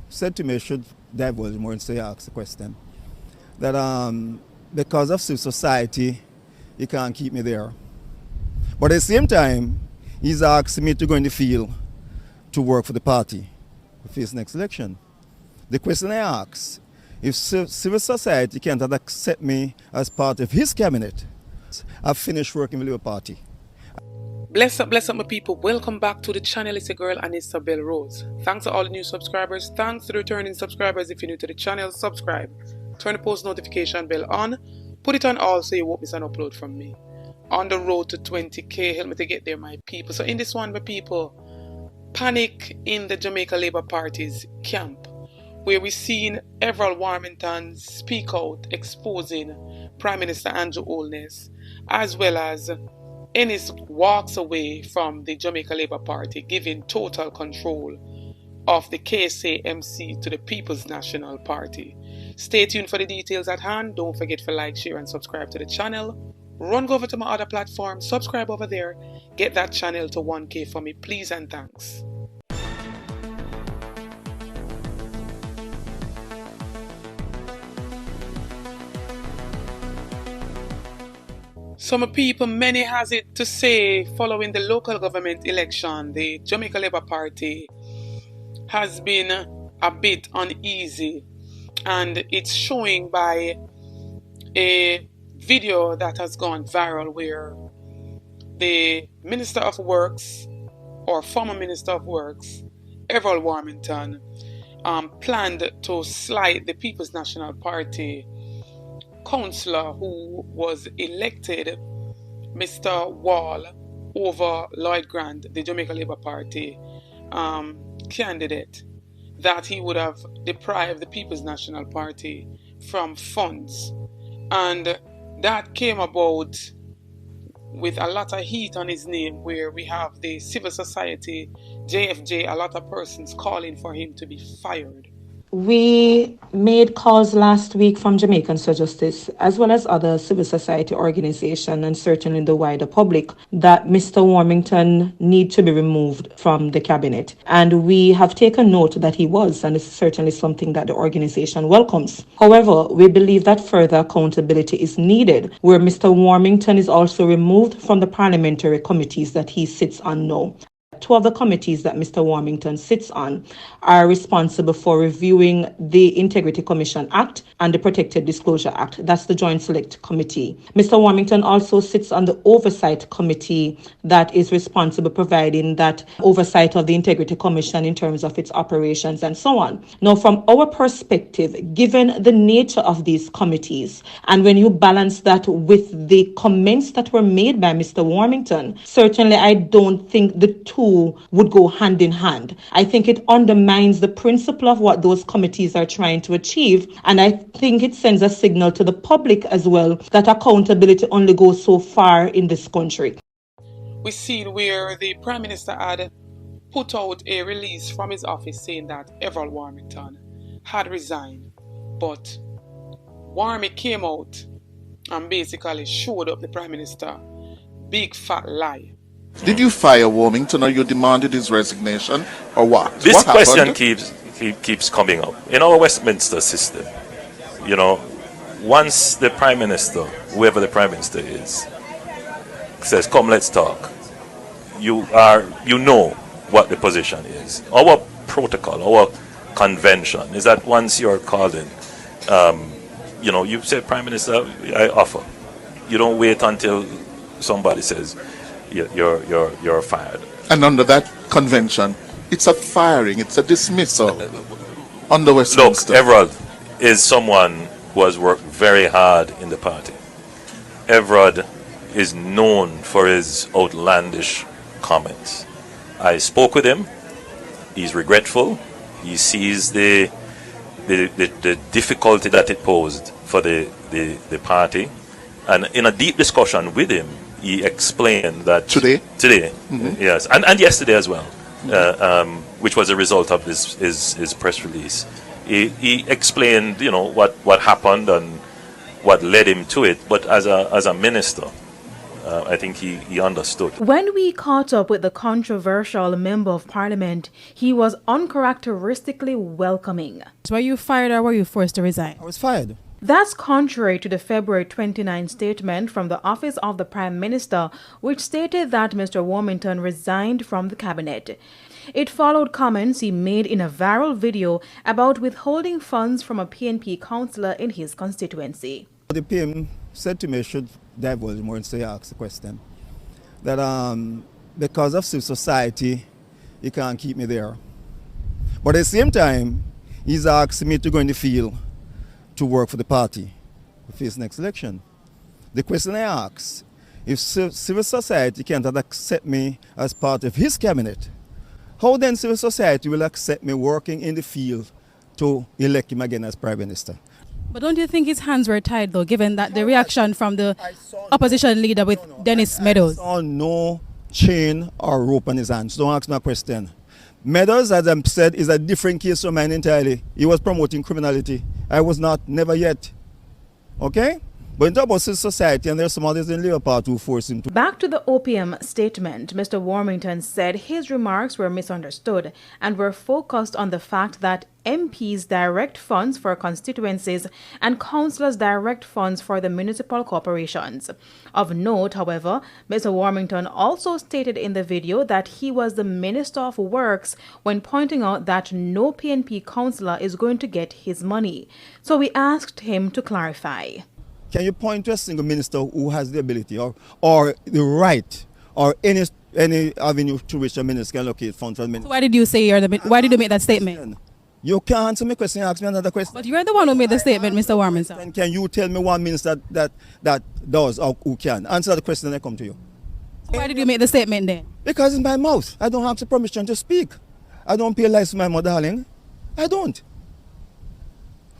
Said to me, I should divulge more and say ask the question. That because of civil society, he can't keep me there. But at the same time, he's asked me to go in the field to work for the party to face the next election. The question I ask, if civil society can't accept me as part of his cabinet, I've finished working with the Labour Party. Bless up my people. Welcome back to the channel. It's your girl Anissa Bell Rose. Thanks to all the new subscribers. Thanks to the returning subscribers. If you're new to the channel, subscribe. Turn the post notification bell on. Put it on all so you won't miss an upload from me. On the road to 20k. Help me to get there, my people. So in this one, my people, panic in the Jamaica Labour Party's camp, where we've seen Everald Warmington speak out exposing Prime Minister Andrew Lied, as well as NIC walks away from the Jamaica Labour Party, giving total control of the KSA MC to the People's National Party. Stay tuned for the details at hand. Don't forget to like, share and subscribe to the channel. Run over to my other platform, subscribe over there, get that channel to 1k for me, please and thanks. Some people, many has it to say, following the local government election, the Jamaica Labour Party has been a bit uneasy, and it's showing by a video that has gone viral where the Minister of Works, or former Minister of Works, Everald Warmington, planned to slide the People's National Party councillor who was elected, Mr. Wall, over Lloyd Grant, the Jamaica Labour Party candidate, that he would have deprived the People's National Party from funds. And that came about with a lot of heat on his name, where we have the civil society, JFJ, a lot of persons calling for him to be fired. We made calls last week from Jamaicans for Justice, as well as other civil society organizations and certainly the wider public, that Mr. Warmington need to be removed from the cabinet. And we have taken note that he was, and it's certainly something that the organization welcomes. However, we believe that further accountability is needed, where Mr. Warmington is also removed from the parliamentary committees that he sits on now. Two of the committees that Mr. Warmington sits on are responsible for reviewing the Integrity Commission Act and the Protected Disclosure Act. That's the Joint Select Committee. Mr. Warmington also sits on the Oversight Committee that is responsible providing that oversight of the Integrity Commission in terms of its operations and so on. Now, from our perspective, given the nature of these committees, and when you balance that with the comments that were made by Mr. Warmington, certainly I don't think the two would go hand in hand. I think it undermines the principle of what those committees are trying to achieve, and I think it sends a signal to the public as well that accountability only goes so far in this country. We've seen where the Prime Minister had put out a release from his office saying that Everald Warmington had resigned, but Warmy came out and basically showed up the Prime Minister big fat lie. Did you fire Warmington, or you demanded his resignation, or what? This question keeps coming up. In our Westminster system, you know, once the Prime Minister, whoever the Prime Minister is, says, "Come, let's talk," you know what the position is. Our protocol, our convention is that once you're called in, you know, you say, "Prime Minister, I offer." You don't wait until somebody says you're fired. And under that convention, it's a firing, it's a dismissal under Westminster. Look, Everald is someone who has worked very hard in the party. Everald is known for his outlandish comments. I spoke with him. He's regretful. He sees the difficulty that it posed for the party. And in a deep discussion with him, he explained that today, mm-hmm. Yes, and yesterday as well, which was a result of his press release. He explained, you know, what happened and what led him to it. But as a minister, I think he understood. When we caught up with the controversial Member of Parliament, he was uncharacteristically welcoming. Were you fired or were you forced to resign? I was fired. That's contrary to the February 29 statement from the Office of the Prime Minister, which stated that Mr. Warmington resigned from the cabinet. It followed comments he made in a viral video about withholding funds from a PNP councillor in his constituency. The PM said to me, I should divulge more and say ask the question, that because of civil society, he can't keep me there. But at the same time, he's asked me to go in the field to work for the party to face next election. The question I ask, if civil society can't accept me as part of his cabinet, how then civil society will accept me working in the field to elect him again as Prime Minister? But don't you think his hands were tied, though, given that the reaction from the opposition leader with Dennis Meadows? I saw no chain or rope on his hands. Don't ask me a question. Meadows, as I said, is a different case from mine entirely. He was promoting criminality. I was not, never yet. Okay? But in terms of civil society, and there's some others in Leopard who forced him to. Back to the OPM statement, Mr. Warmington said his remarks were misunderstood and were focused on the fact that MPs direct funds for constituencies and councillors direct funds for the municipal corporations. Of note, however, Mr. Warmington also stated in the video that he was the Minister of Works when pointing out that no PNP councillor is going to get his money. So we asked him to clarify. Can you point to a single minister who has the ability or the right or any avenue to which a minister can locate funds for the minister? So why did you say why did you make that statement? You can't answer my question, ask me another question. But you're the one who made the statement, Mr. Warmington. And can you tell me one minister that does or who can? Answer the question and I come to you. So why did you make the statement then? Because it's my mouth. I don't have the permission to speak. I don't pay lies to my mother, darling. I don't.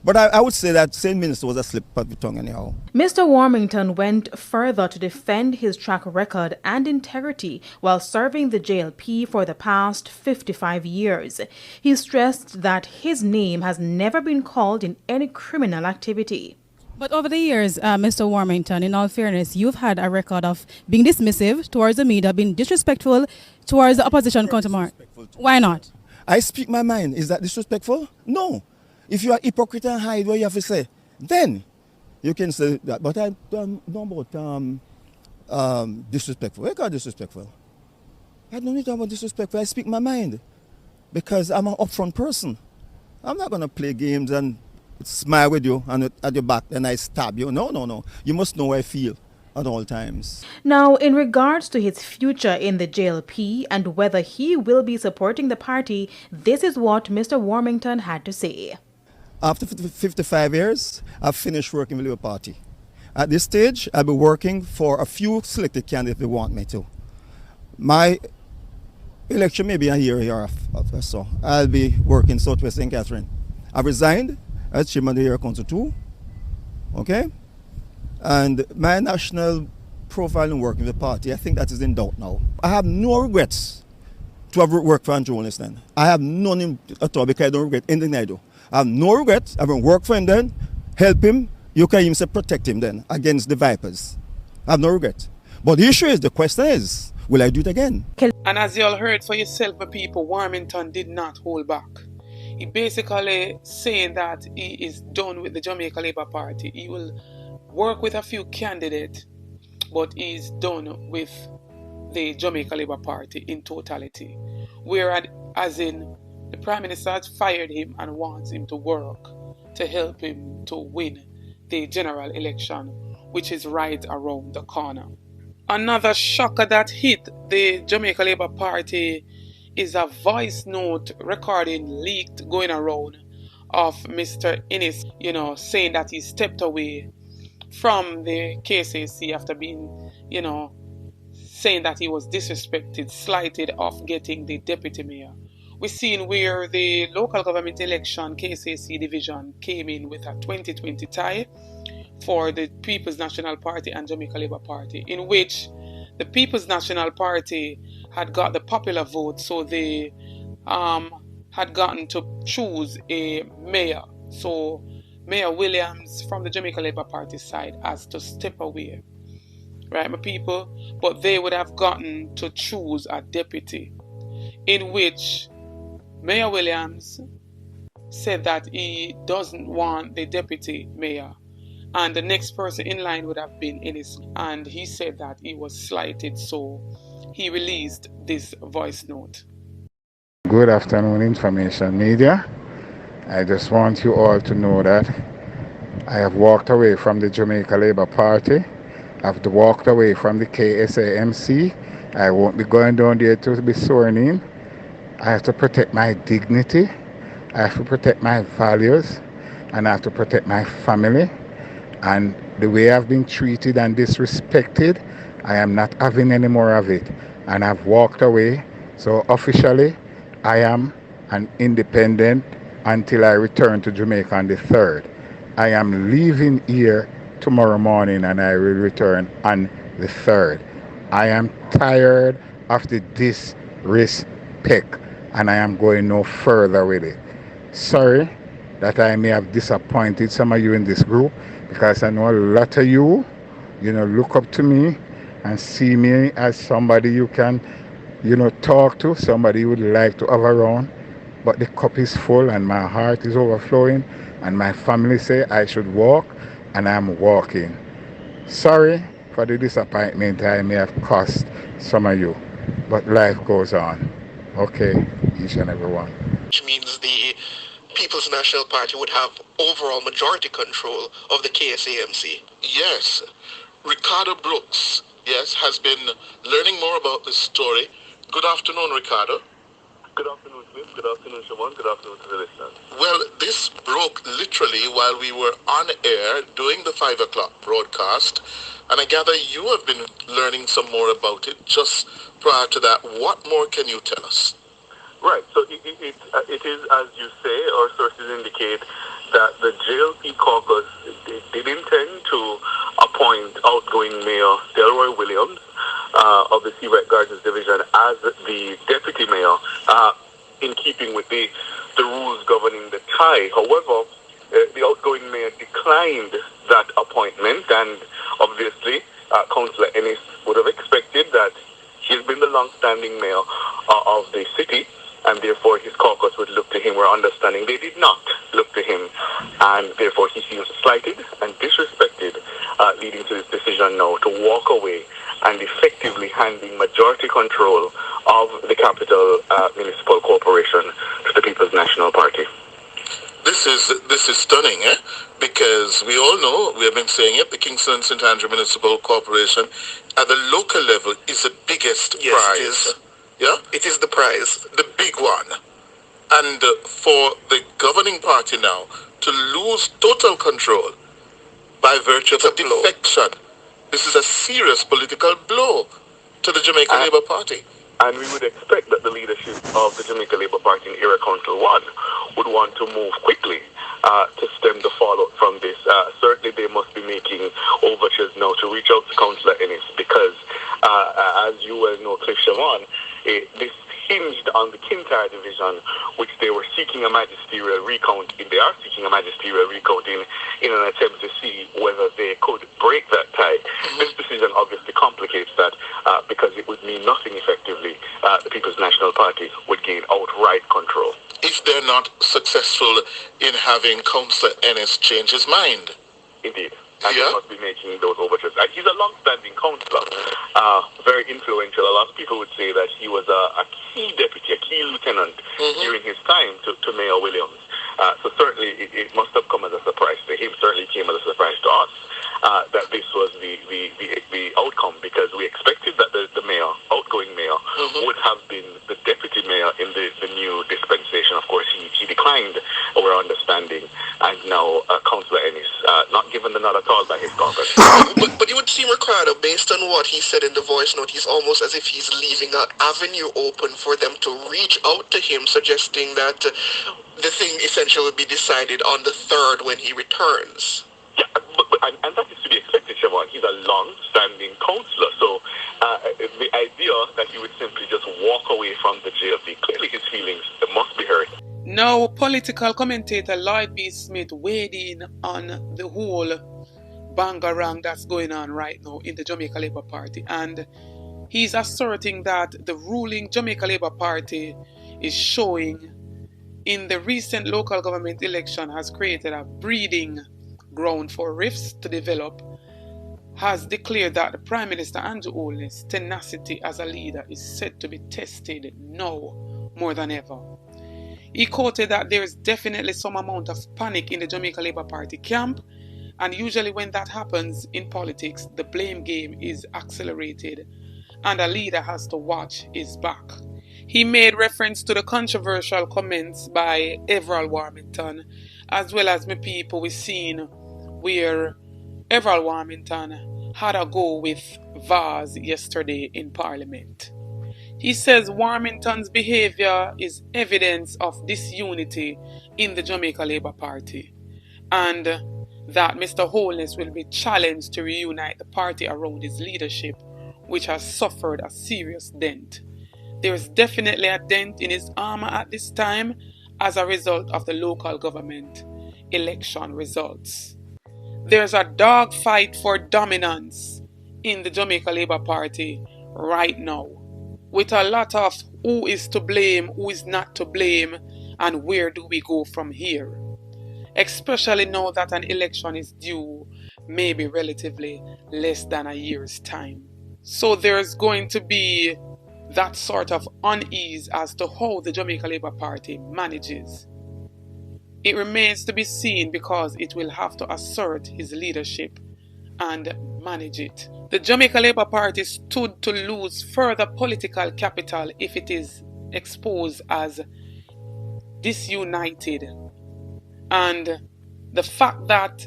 But I would say that same minister was a slip of the tongue anyhow. Mr. Warmington went further to defend his track record and integrity while serving the JLP for the past 55 years. He stressed that his name has never been called in any criminal activity. But over the years, Mr. Warmington, in all fairness, you've had a record of being dismissive towards the media, being disrespectful towards the opposition counterpart. Why not? I speak my mind. Is that disrespectful? No. If you are hypocrite and hide what you have to say, then you can say that. But I don't know about disrespectful. Why call disrespectful? I don't need to talk about disrespectful. I speak my mind because I'm an upfront person. I'm not going to play games and smile with you and at your back and I stab you. No. You must know how I feel at all times. Now, in regards to his future in the JLP and whether he will be supporting the party, this is what Mr. Warmington had to say. After 55 years, I've finished working with the Labour Party. At this stage, I'll be working for a few selected candidates who want me to. My election may be a year after, so I'll be working Southwest St. Catherine. I've resigned as chairman of the Area Council 2, okay? And my national profile and working with the party, I think that is in doubt now. I have no regrets to have worked for Andrew Lied then. I have none at all because I don't regret anything I do. I have no regrets. I will work for him then, help him. You can even say protect him then against the vipers. I have no regret. But the issue is, the question is, will I do it again? And as you all heard for yourself, people, Warmington did not hold back. He basically saying that he is done with the Jamaica Labour Party. He will work with a few candidates, but he is done with the Jamaica Labour Party in totality. Whereas, as in, the Prime Minister has fired him and wants him to work to help him to win the general election, which is right around the corner. Another shocker that hit the Jamaica Labour Party is a voice note recording leaked going around of Mr. Innis, saying that he stepped away from the KSA after being, saying that he was disrespected, slighted of getting the deputy mayor. We're seeing where the local government election KSA division came in with a 2020 tie for the People's National Party and Jamaica Labour Party, in which the People's National Party had got the popular vote, so they had gotten to choose a mayor. So Mayor Williams from the Jamaica Labour Party side has to step away. right, my people? But they would have gotten to choose a deputy, in which Mayor Williams said that he doesn't want the deputy mayor, and the next person in line would have been Ennis, and he said that he was slighted, so he released this voice note. Good afternoon, information media. I just want you all to know that I have walked away from the Jamaica Labour Party. I've walked away from the KSA MC. I won't be going down there to be sworn in. I have to protect my dignity. I have to protect my values. And I have to protect my family. And the way I've been treated and disrespected, I am not having any more of it. And I've walked away. So officially, I am an independent until I return to Jamaica on the 3rd. I am leaving here tomorrow morning and I will return on the 3rd. I am tired of the disrespect and I am going no further with it. Sorry that I may have disappointed some of you in this group, because I know a lot of you, look up to me and see me as somebody you can, talk to, somebody you would like to have around. But the cup is full and my heart is overflowing and my family say I should walk and I'm walking. Sorry for the disappointment I may have caused some of you, but life goes on. Okay, each and every one. Which means the People's National Party would have overall majority control of the KSAMC. Yes, Ricardo Brooks, yes, has been learning more about this story. Good afternoon, Ricardo. Good afternoon, Smith. Good afternoon, Siobhan. Good afternoon to the listeners. Well, this broke literally while we were on air doing the 5 o'clock broadcast, and I gather you have been learning some more about it just prior to that. What more can you tell us? Right. So it is, as you say, our sources indicate that the JLP caucus did intend to appoint outgoing Mayor Delroy Williams of the Seawright Gardens Division as the deputy mayor, in keeping with the rules governing the tie. However, the outgoing mayor declined that appointment, and obviously Councillor Ennis would have expected that he's been the long-standing mayor of the city, and therefore his caucus would look to him. We're understanding they did not look to him, and therefore he feels slighted and disrespected, leading to his decision now to walk away and effectively handing majority control of the capital municipal corporation to the People's National Party. This is stunning, because we all know, we have been saying it, the Kingston and St. Andrew Municipal Corporation at the local level is the biggest prize. It is. Yeah? It is the prize. The big one. And for the governing party now to lose total control by virtue of a defection, this is a serious political blow to the Jamaica Labour Party. And we would expect that the leadership of the Jamaica Labour Party in Area Council 1 would want to move quickly to stem the fallout from this. Certainly they must be making overtures now to reach out to Councillor Ennis, because as you well know, Cliff Siobhan, this hinged on the Kintyre division, which they were seeking a magisterial recount in. They are seeking a magisterial recount in an attempt to see whether they could break that tie. This decision obviously complicates that because it would mean nothing effectively. The People's National Party would gain outright control. If they're not successful in having Councillor Ennis change his mind. Indeed. And he must be making those overtures. And he's a long-standing councillor, very influential. A lot of people would say that he was a key deputy, a key lieutenant during his time to Mayor Williams. So certainly it must have come as a surprise to him. Certainly came as a surprise to us that this was the outcome, because we expected that the mayor, outgoing mayor, would have been the deputy mayor in the new dispensation. Of course, he declined our understanding, and now Councillor Ennis, not given the nod at all by his caucus. But you would see, Ricardo, based on what he said in the voice note, he's almost as if he's leaving an avenue open for them to reach out to him, suggesting that the thing essentially will be decided on the 3rd when he returns. Yeah, and that is to be expected, Siobhan. He's a long-standing councillor, so the idea that he would simply just walk away from the JLP, clearly his feelings must be hurt. Now, political commentator Lied P. Smith weighed in on the whole bangarang that's going on right now in the Jamaica Labour Party, and he's asserting that the ruling Jamaica Labour Party is showing in the recent local government election has created a breeding ground for rifts to develop, has declared that the Prime Minister Andrew Lied's tenacity as a leader is set to be tested now more than ever. He quoted that there is definitely some amount of panic in the Jamaica Labour Party camp, and usually when that happens in politics, the blame game is accelerated and a leader has to watch his back. He made reference to the controversial comments by Everald Warmington, as well as my people we've seen where Everald Warmington had a go with Vaz yesterday in Parliament. He says Warmington's behavior is evidence of disunity in the Jamaica Labour Party, and that Mr. Holness will be challenged to reunite the party around his leadership, which has suffered a serious dent. There is definitely a dent in his armor at this time as a result of the local government election results. There's a dog fight for dominance in the Jamaica Labour Party right now, with a lot of who is to blame, who is not to blame, and where do we go from here. Especially now that an election is due maybe relatively less than a year's time. So there's going to be that sort of unease as to how the Jamaica Labour Party manages. It remains to be seen because it will have to assert his leadership and manage it. The Jamaica Labour Party stood to lose further political capital if it is exposed as disunited. And the fact that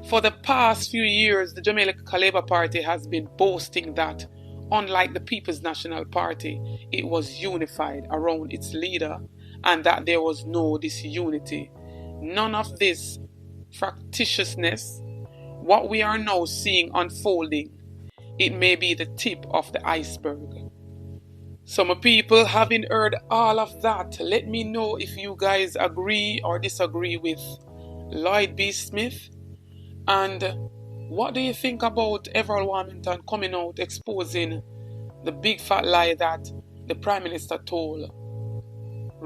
for the past few years the Jamaica Labour Party has been boasting that, unlike the People's National Party, it was unified around its leader and that there was no disunity. None of this fractiousness, what we are now seeing unfolding, it may be the tip of the iceberg. Some people, having heard all of that, let me know if you guys agree or disagree with Lied B. Smith. And what do you think about Everald Warmington coming out exposing the big fat lie that the Prime Minister told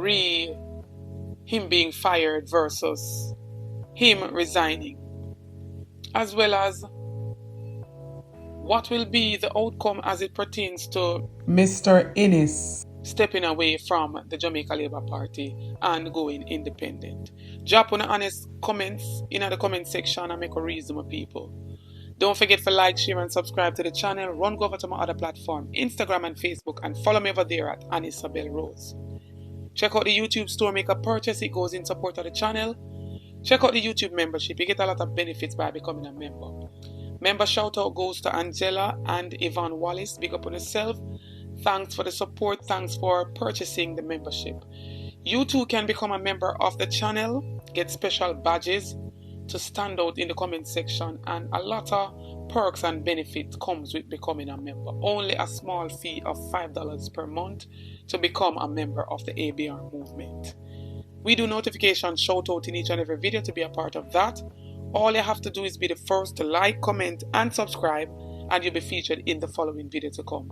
him being fired versus him resigning, as well as what will be the outcome as it pertains to Mr. Innes stepping away from the Jamaica Labour Party and going independent. Drop on honest comments in the comment section and make a reason with people. Don't forget to like, share and subscribe to the channel. Run go over to my other platform, Instagram and Facebook, and follow me over there at Isabel Rose. Check out the YouTube store, make a purchase, it goes in support of the channel. Check out the YouTube membership, you get a lot of benefits by becoming a member. Member shout out goes to Angela and Yvonne Wallace, big up on yourself. Thanks for the support, thanks for purchasing the membership. You too can become a member of the channel, get special badges to stand out in the comment section, and a lot of perks and benefits comes with becoming a member. Only a small fee of $5 per month to become a member of the ABR movement. We do notification shout out in each and every video to be a part of that. All you have to do is be the first to like, comment and subscribe, and you'll be featured in the following video to come.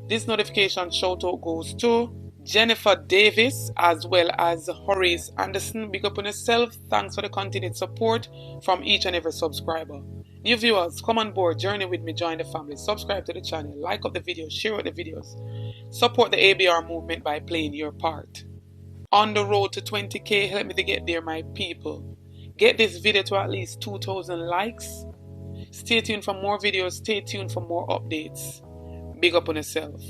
This notification shout out goes to Jennifer Davis as well as Horace Anderson. Big up on yourself. Thanks for the continued support from each and every subscriber. New viewers, come on board, journey with me, join the family, subscribe to the channel, like up the videos, share out the videos. Support the ABR movement by playing your part. On the road to 20k, help me to get there, my people. Get this video to at least 2,000 likes. Stay tuned for more videos, stay tuned for more updates. Big up on yourself.